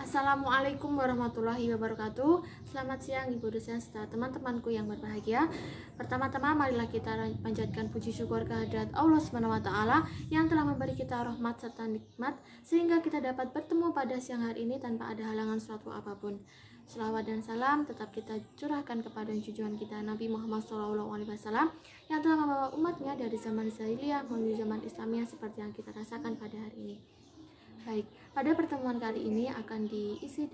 Assalamualaikum warahmatullahi wabarakatuh. Selamat siang Ibu dosen serta teman-temanku yang berbahagia. Pertama-tama marilah kita panjatkan puji syukur kehadirat Allah SWT yang telah memberi kita rahmat serta nikmat sehingga kita dapat bertemu pada siang hari ini tanpa ada halangan suatu apapun. Selawat dan salam tetap kita curahkan kepada junjungan kita Nabi Muhammad SAW yang telah membawa umatnya dari zaman jahiliyah menuju zaman Islamiyah seperti yang kita rasakan pada hari ini. Baik, pada pertemuan kali ini akan diisi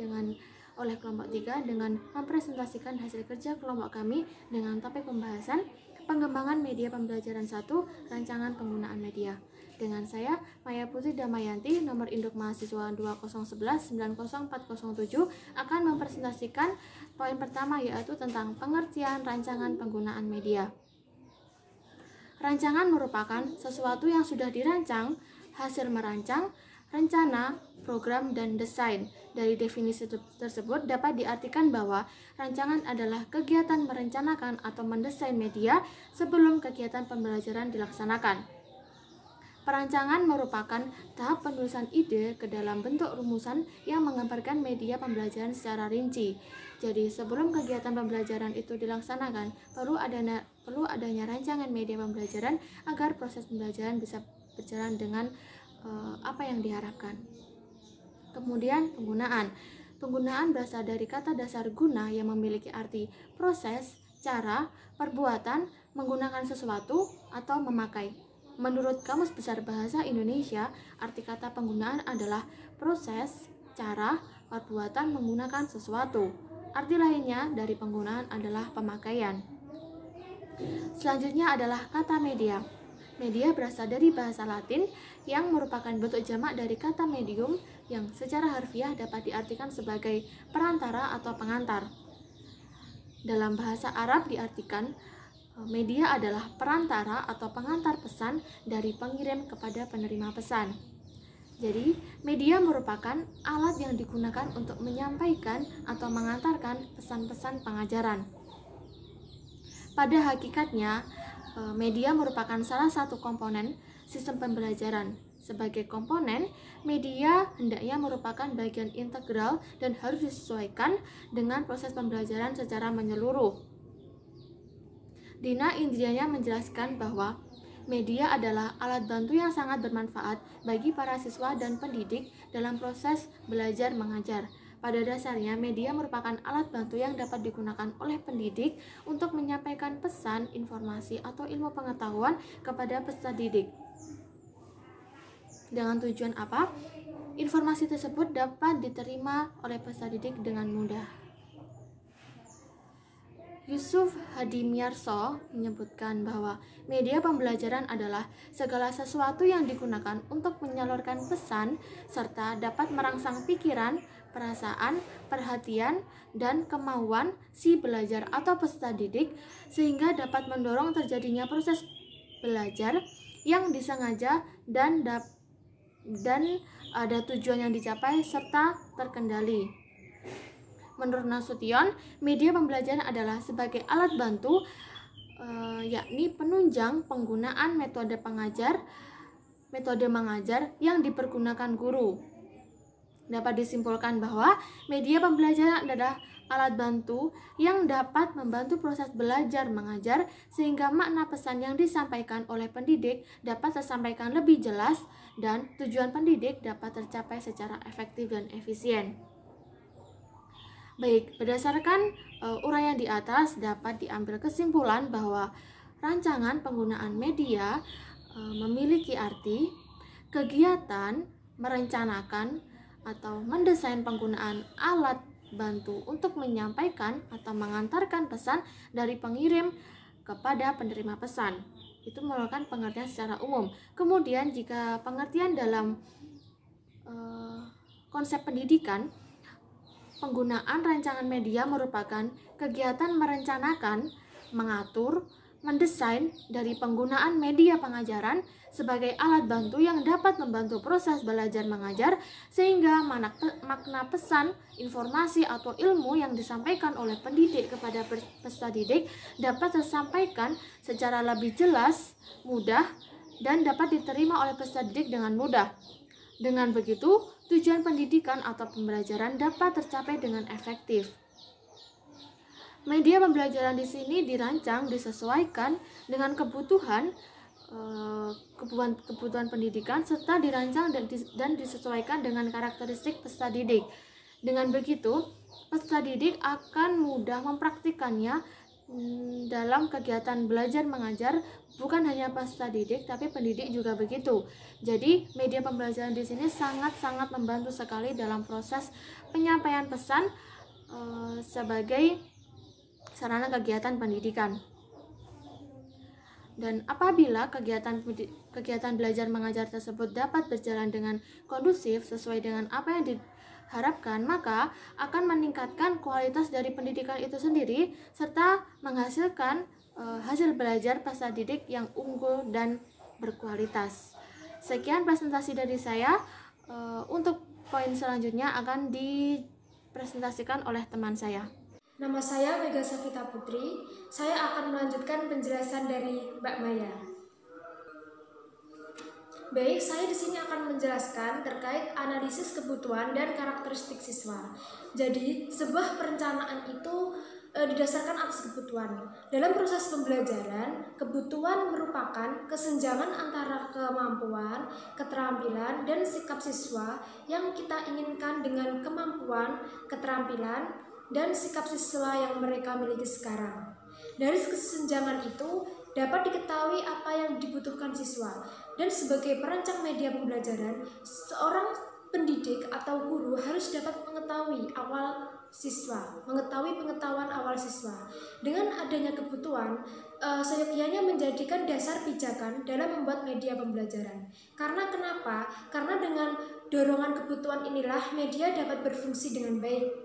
oleh kelompok 3 dengan mempresentasikan hasil kerja kelompok kami dengan topik pembahasan pengembangan media pembelajaran 1, rancangan penggunaan media. Dengan saya, Maya Putri Damayanti, nomor induk mahasiswa 201190407 akan mempresentasikan poin pertama yaitu tentang pengertian rancangan penggunaan media. Rancangan merupakan sesuatu yang sudah dirancang, hasil merancang, rencana, program, dan desain. Dari definisi tersebut dapat diartikan bahwa rancangan adalah kegiatan merencanakan atau mendesain media sebelum kegiatan pembelajaran dilaksanakan. Perancangan merupakan tahap penulisan ide ke dalam bentuk rumusan yang menggambarkan media pembelajaran secara rinci. Jadi sebelum kegiatan pembelajaran itu dilaksanakan, perlu adanya rancangan media pembelajaran agar proses pembelajaran bisa berjalan dengan apa yang diharapkan. Kemudian penggunaan berasal dari kata dasar guna yang memiliki arti proses, cara, perbuatan, menggunakan sesuatu, atau memakai. Menurut Kamus Besar Bahasa Indonesia, arti kata penggunaan adalah proses, cara, perbuatan menggunakan sesuatu. Arti lainnya dari penggunaan adalah pemakaian. Selanjutnya adalah kata media. Media berasal dari bahasa Latin yang merupakan bentuk jamak dari kata medium yang secara harfiah dapat diartikan sebagai perantara atau pengantar. Dalam bahasa Arab diartikan media adalah perantara atau pengantar pesan dari pengirim kepada penerima pesan. Jadi, media merupakan alat yang digunakan untuk menyampaikan atau mengantarkan pesan-pesan pengajaran. Pada hakikatnya, media merupakan salah satu komponen sistem pembelajaran. Sebagai komponen, media hendaknya merupakan bagian integral dan harus disesuaikan dengan proses pembelajaran secara menyeluruh. Dina Indriana menjelaskan bahwa media adalah alat bantu yang sangat bermanfaat bagi para siswa dan pendidik dalam proses belajar mengajar. Pada dasarnya, media merupakan alat bantu yang dapat digunakan oleh pendidik untuk menyampaikan pesan, informasi, atau ilmu pengetahuan kepada peserta didik. Dengan tujuan apa? Informasi tersebut dapat diterima oleh peserta didik dengan mudah. Yusuf Hadimyarso menyebutkan bahwa media pembelajaran adalah segala sesuatu yang digunakan untuk menyalurkan pesan serta dapat merangsang pikiran, perasaan, perhatian, dan kemauan si belajar atau peserta didik sehingga dapat mendorong terjadinya proses belajar yang disengaja dan ada tujuan yang dicapai serta terkendali. Menurut Nasution, media pembelajaran adalah sebagai alat bantu yakni penunjang penggunaan metode mengajar yang dipergunakan guru. Dapat disimpulkan bahwa media pembelajaran adalah alat bantu yang dapat membantu proses belajar mengajar sehingga makna pesan yang disampaikan oleh pendidik dapat tersampaikan lebih jelas dan tujuan pendidik dapat tercapai secara efektif dan efisien. Baik, berdasarkan uraian di atas dapat diambil kesimpulan bahwa rancangan penggunaan media memiliki arti kegiatan merencanakan atau mendesain penggunaan alat bantu untuk menyampaikan atau mengantarkan pesan dari pengirim kepada penerima pesan. Itu merupakan pengertian secara umum. Kemudian jika pengertian dalam konsep pendidikan, penggunaan rancangan media merupakan kegiatan merencanakan, mengatur, mendesain dari penggunaan media pengajaran sebagai alat bantu yang dapat membantu proses belajar mengajar sehingga makna pesan, informasi, atau ilmu yang disampaikan oleh pendidik kepada peserta didik dapat tersampaikan secara lebih jelas, mudah, dan dapat diterima oleh peserta didik dengan mudah. Dengan begitu, tujuan pendidikan atau pembelajaran dapat tercapai dengan efektif. Media pembelajaran di sini dirancang disesuaikan dengan kebutuhan pendidikan serta dirancang dan disesuaikan dengan karakteristik peserta didik. Dengan begitu, peserta didik akan mudah mempraktikkannya dalam kegiatan belajar mengajar. Bukan hanya peserta didik, tapi pendidik juga begitu. Jadi, media pembelajaran di sini sangat-sangat membantu sekali dalam proses penyampaian pesan sebagai sarana kegiatan pendidikan. Dan apabila kegiatan belajar mengajar tersebut dapat berjalan dengan kondusif sesuai dengan apa yang diharapkan, maka akan meningkatkan kualitas dari pendidikan itu sendiri serta menghasilkan hasil belajar peserta didik yang unggul dan berkualitas. Sekian presentasi dari saya. Untuk poin selanjutnya akan dipresentasikan oleh teman saya. Nama saya Mega Safita Putri. Saya akan melanjutkan penjelasan dari Mbak Maya. Baik, saya di sini akan menjelaskan terkait analisis kebutuhan dan karakteristik siswa. Jadi, sebuah perencanaan itu didasarkan atas kebutuhan. Dalam proses pembelajaran, kebutuhan merupakan kesenjangan antara kemampuan, keterampilan, dan sikap siswa yang kita inginkan dengan kemampuan, keterampilan, dan sikap siswa yang mereka miliki sekarang. Dari kesenjangan itu dapat diketahui apa yang dibutuhkan siswa, dan sebagai perancang media pembelajaran, seorang pendidik atau guru harus dapat mengetahui pengetahuan awal siswa. Dengan adanya kebutuhan, seyogyanya menjadikan dasar pijakan dalam membuat media pembelajaran. Karena kenapa? Karena dengan dorongan kebutuhan inilah media dapat berfungsi dengan baik.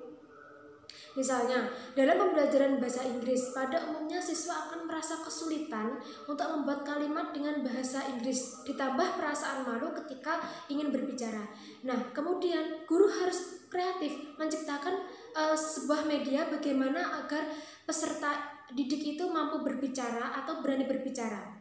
Misalnya, dalam pembelajaran bahasa Inggris, pada umumnya siswa akan merasa kesulitan untuk membuat kalimat dengan bahasa Inggris, ditambah perasaan malu ketika ingin berbicara. Nah, kemudian guru harus kreatif menciptakan sebuah media bagaimana agar peserta didik itu mampu berbicara atau berani berbicara.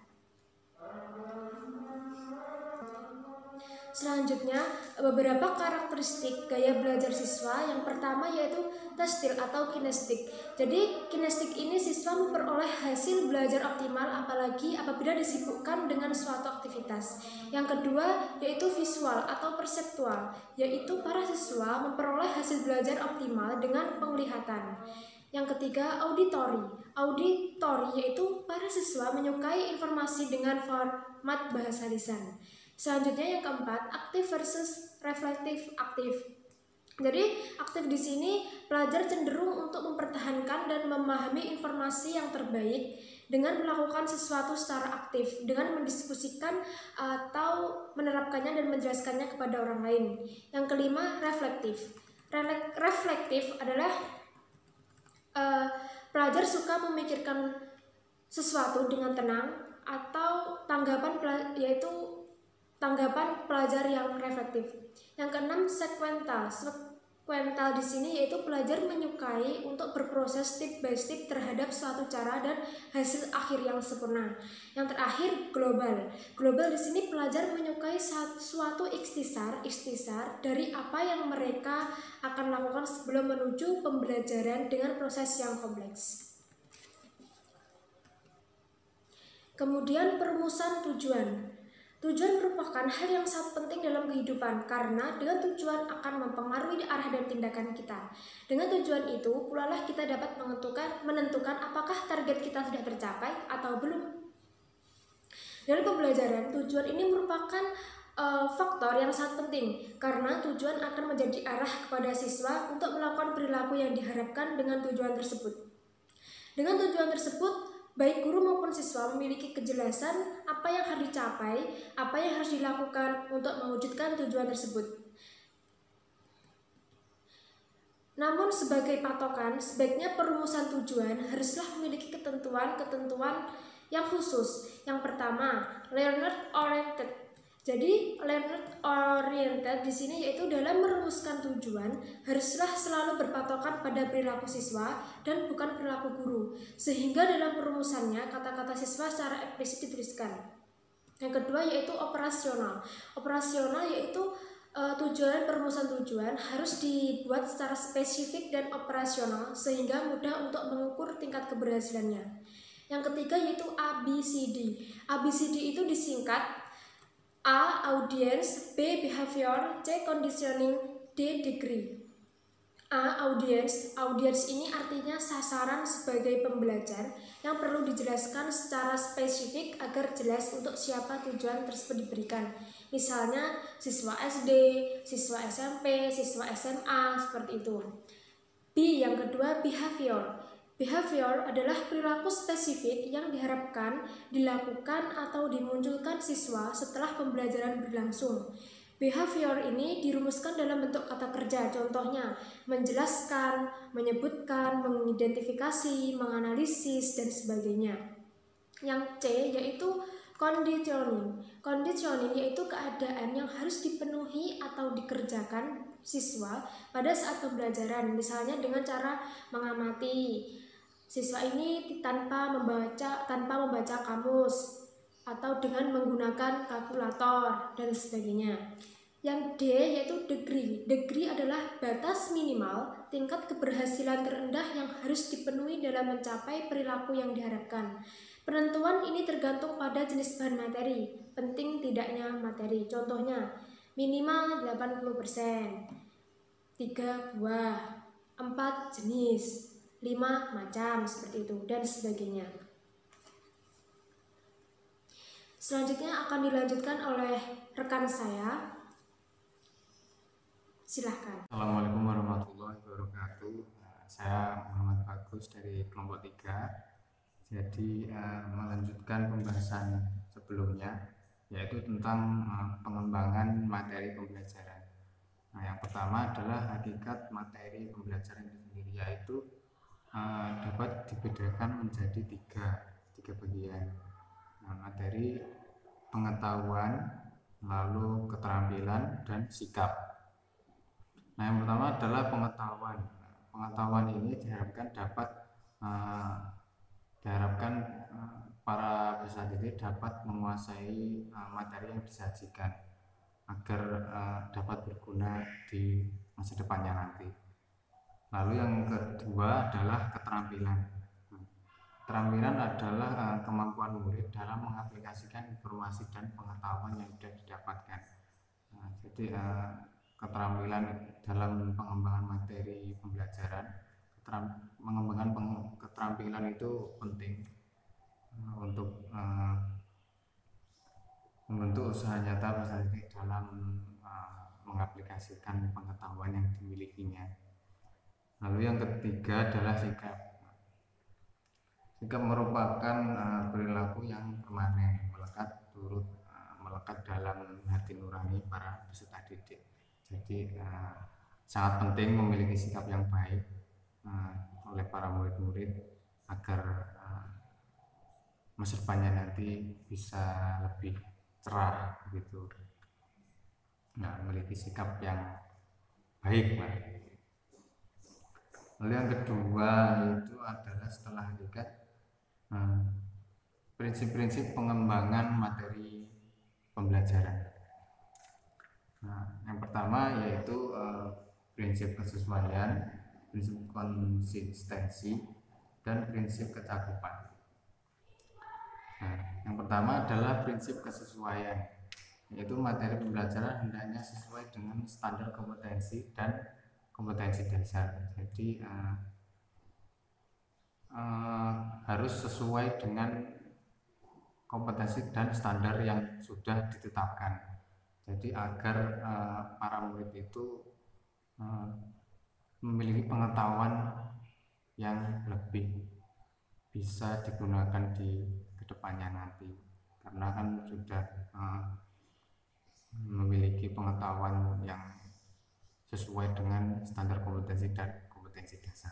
Selanjutnya, beberapa karakteristik gaya belajar siswa. Yang pertama yaitu tastil atau kinestik. Jadi, kinestik ini siswa memperoleh hasil belajar optimal apalagi apabila disibukkan dengan suatu aktivitas. Yang kedua yaitu visual atau perseptual, yaitu para siswa memperoleh hasil belajar optimal dengan penglihatan. Yang ketiga, auditori. Auditori yaitu para siswa menyukai informasi dengan format bahasa lisan. Selanjutnya yang keempat, aktif versus reflektif aktif. Jadi aktif di sini pelajar cenderung untuk mempertahankan dan memahami informasi yang terbaik dengan melakukan sesuatu secara aktif, dengan mendiskusikan atau menerapkannya dan menjelaskannya kepada orang lain. Yang kelima, reflektif. Reflektif adalah pelajar suka memikirkan sesuatu dengan tenang atau tanggapan pelajar yang reflektif. Yang keenam, sekuental. Sekuental di sini yaitu pelajar menyukai untuk berproses step by step terhadap suatu cara dan hasil akhir yang sempurna. Yang terakhir, global. Global di sini pelajar menyukai suatu ikhtisar dari apa yang mereka akan lakukan sebelum menuju pembelajaran dengan proses yang kompleks. Kemudian perumusan tujuan. Tujuan merupakan hal yang sangat penting dalam kehidupan karena dengan tujuan akan mempengaruhi arah dan tindakan kita. Dengan tujuan itu, pula lah kita dapat menentukan apakah target kita sudah tercapai atau belum. Dalam pembelajaran, tujuan ini merupakan faktor yang sangat penting karena tujuan akan menjadi arah kepada siswa untuk melakukan perilaku yang diharapkan dengan tujuan tersebut. Dengan tujuan tersebut, baik guru maupun siswa memiliki kejelasan apa yang harus dicapai, apa yang harus dilakukan untuk mewujudkan tujuan tersebut. Namun sebagai patokan, sebaiknya perumusan tujuan haruslah memiliki ketentuan-ketentuan yang khusus. Yang pertama, learner oriented. Jadi learner oriented di sini yaitu dalam merumuskan tujuan haruslah selalu berpatokan pada perilaku siswa dan bukan perilaku guru, sehingga dalam perumusannya kata-kata siswa secara eksplisit dituliskan. Yang kedua yaitu operasional. Operasional yaitu tujuan perumusan tujuan harus dibuat secara spesifik dan operasional sehingga mudah untuk mengukur tingkat keberhasilannya. Yang ketiga yaitu ABCD. ABCD itu disingkat A. Audience, B. Behavior, C. Conditioning, D. Degree. A. Audience. Audience ini artinya sasaran sebagai pembelajar yang perlu dijelaskan secara spesifik agar jelas untuk siapa tujuan tersebut diberikan. Misalnya siswa SD, siswa SMP, siswa SMA, seperti itu. B. Yang kedua, behavior. Behavior adalah perilaku spesifik yang diharapkan dilakukan atau dimunculkan siswa setelah pembelajaran berlangsung. Behavior ini dirumuskan dalam bentuk kata kerja, contohnya menjelaskan, menyebutkan, mengidentifikasi, menganalisis, dan sebagainya. Yang C yaitu conditioning. Conditioning yaitu keadaan yang harus dipenuhi atau dikerjakan siswa pada saat pembelajaran, misalnya dengan cara mengamati. Siswa ini tanpa membaca kamus atau dengan menggunakan kalkulator dan sebagainya. Yang D yaitu degree. Degree adalah batas minimal tingkat keberhasilan terendah yang harus dipenuhi dalam mencapai perilaku yang diharapkan. Penentuan ini tergantung pada jenis bahan materi, penting tidaknya materi. Contohnya, minimal 80%, 3 buah, 4 jenis, 5 macam, seperti itu, dan sebagainya. Selanjutnya akan dilanjutkan oleh rekan saya. Silahkan. Assalamualaikum warahmatullahi wabarakatuh. Saya Muhammad Bagus dari kelompok 3. Jadi melanjutkan pembahasan sebelumnya, yaitu tentang pengembangan materi pembelajaran. Nah, yang pertama adalah hakikat materi pembelajaran itu sendiri, yaitu dapat dibedakan menjadi tiga bagian. Nah, materi pengetahuan, lalu keterampilan, dan sikap. Nah, yang pertama adalah pengetahuan. Pengetahuan ini diharapkan para peserta didik dapat menguasai materi yang disajikan agar dapat berguna di masa depannya nanti. Lalu yang kedua adalah keterampilan. Keterampilan adalah kemampuan murid dalam mengaplikasikan informasi dan pengetahuan yang sudah didapatkan. Jadi keterampilan dalam pengembangan materi pembelajaran, mengembangkan keterampilan itu penting untuk membentuk usaha nyata peserta didik dalam mengaplikasikan pengetahuan yang dimilikinya. Lalu yang ketiga adalah sikap. Sikap merupakan perilaku yang permanen, melekat dalam hati nurani para peserta didik. Jadi sangat penting memiliki sikap yang baik oleh para murid-murid agar masa depannya nanti bisa lebih cerah gitu. Nah, memiliki sikap yang baik, Pak. Lalu yang kedua itu adalah setelah hakikat prinsip-prinsip pengembangan materi pembelajaran. Nah, yang pertama yaitu prinsip kesesuaian, prinsip konsistensi, dan prinsip kecakupan. Nah, yang pertama adalah prinsip kesesuaian, yaitu materi pembelajaran hendaknya sesuai dengan standar kompetensi dan kompetensi dasar. Jadi harus sesuai dengan kompetensi dan standar yang sudah ditetapkan. Jadi agar para murid itu memiliki pengetahuan yang lebih bisa digunakan di kedepannya nanti, karena kan sudah memiliki pengetahuan yang sesuai dengan standar kompetensi dan kompetensi dasar.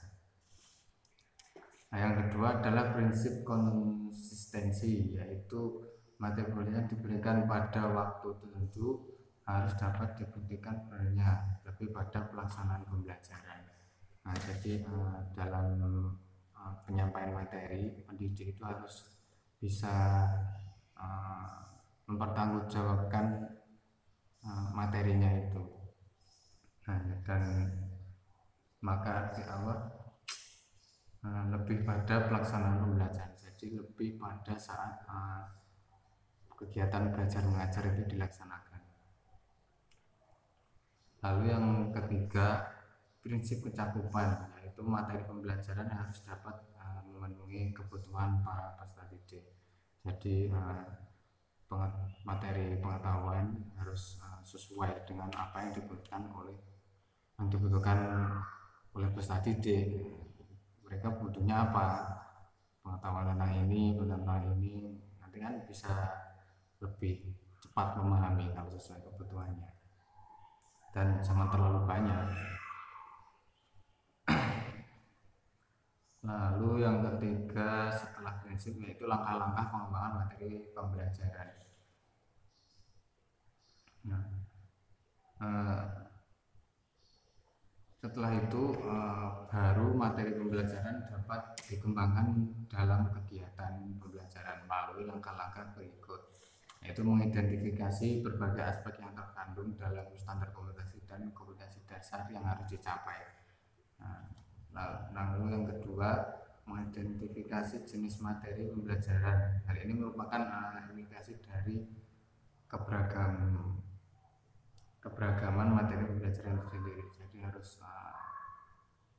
Nah, yang kedua adalah prinsip konsistensi, yaitu materi pembelajaran diberikan pada waktu tertentu harus dapat dibuktikan benernya, lebih pada pelaksanaan pembelajaran. Nah, jadi dalam penyampaian materi, pendidik itu harus bisa mempertanggungjawabkan materinya itu. Nah, dan maka lebih pada pelaksanaan pembelajaran, jadi lebih pada saat kegiatan belajar mengajar itu dilaksanakan. Lalu yang ketiga, prinsip kecakupan, yaitu materi pembelajaran harus dapat memenuhi kebutuhan para peserta didik. Jadi materi pengetahuan harus sesuai dengan apa yang dibutuhkan oleh peserta didik. Mereka butuhnya apa, pengetahuan tentang ini, nanti kan bisa lebih cepat memahami kalau sesuai kebutuhannya, dan jangan terlalu banyak. Lalu yang ketiga setelah prinsip, yaitu langkah-langkah pengembangan materi pembelajaran. Setelah itu baru materi pembelajaran dapat dikembangkan dalam kegiatan pembelajaran melalui langkah-langkah berikut, yaitu mengidentifikasi berbagai aspek yang terkandung dalam standar kompetensi dan kompetensi dasar yang harus dicapai. Lalu yang kedua, mengidentifikasi jenis materi pembelajaran. Hal ini merupakan indikasi dari keberagaman materi pembelajaran itu sendiri. Jadi harus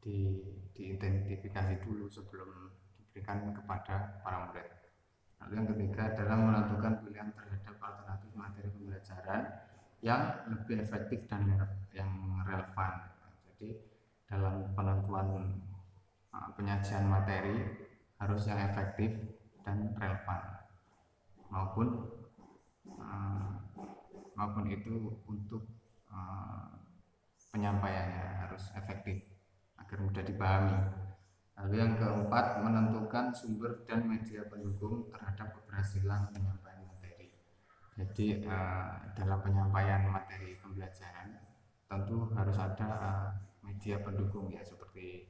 diidentifikasi dulu sebelum diberikan kepada para murid. Lalu yang ketiga adalah menentukan pilihan terhadap alternatif materi pembelajaran yang lebih efektif dan yang relevan. Jadi dalam penentuan penyajian materi harus yang efektif dan relevan, maupun itu untuk penyampaiannya harus efektif agar mudah dipahami. Lalu yang keempat, menentukan sumber dan media pendukung terhadap keberhasilan penyampaian materi. Jadi dalam penyampaian materi pembelajaran tentu harus ada media pendukung, ya seperti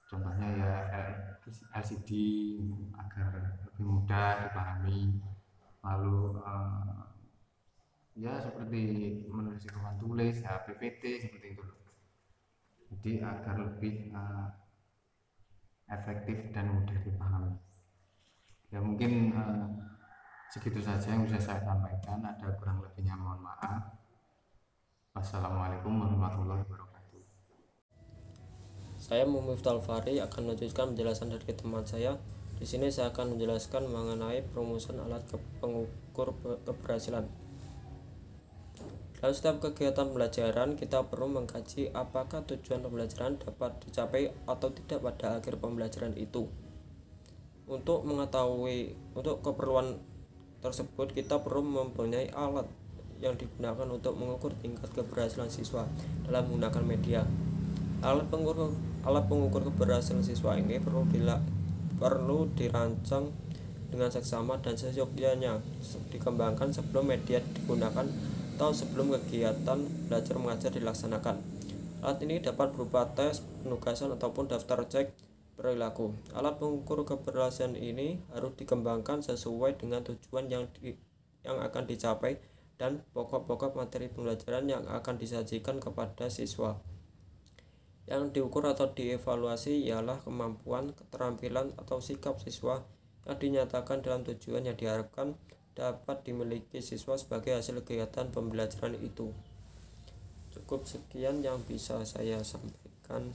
contohnya ya LCD agar lebih mudah dipahami. Lalu ya seperti menulis papan tulis, PPT seperti itu. Jadi agar lebih efektif dan mudah dipahami. Ya mungkin segitu saja yang bisa saya sampaikan. Ada kurang lebihnya mohon maaf. Wassalamualaikum warahmatullahi wabarakatuh. Saya Miftahul Fahri akan melanjutkan penjelasan dari teman saya. Di sini saya akan menjelaskan mengenai perumusan alat pengukur keberhasilan. Dalam setiap kegiatan pembelajaran, kita perlu mengkaji apakah tujuan pembelajaran dapat dicapai atau tidak pada akhir pembelajaran itu. Untuk keperluan tersebut, kita perlu mempunyai alat yang digunakan untuk mengukur tingkat keberhasilan siswa dalam menggunakan media. Alat pengukur keberhasilan siswa ini perlu dirancang dengan seksama dan seyogyanya dikembangkan sebelum media digunakan atau sebelum kegiatan belajar mengajar dilaksanakan. Alat ini dapat berupa tes, penugasan, ataupun daftar cek perilaku. Alat pengukur keberhasilan ini harus dikembangkan sesuai dengan tujuan yang akan dicapai dan pokok-pokok materi pembelajaran yang akan disajikan kepada siswa. Yang diukur atau dievaluasi ialah kemampuan, keterampilan, atau sikap siswa yang dinyatakan dalam tujuan yang diharapkan dapat dimiliki siswa sebagai hasil kegiatan pembelajaran itu. Cukup sekian yang bisa saya sampaikan.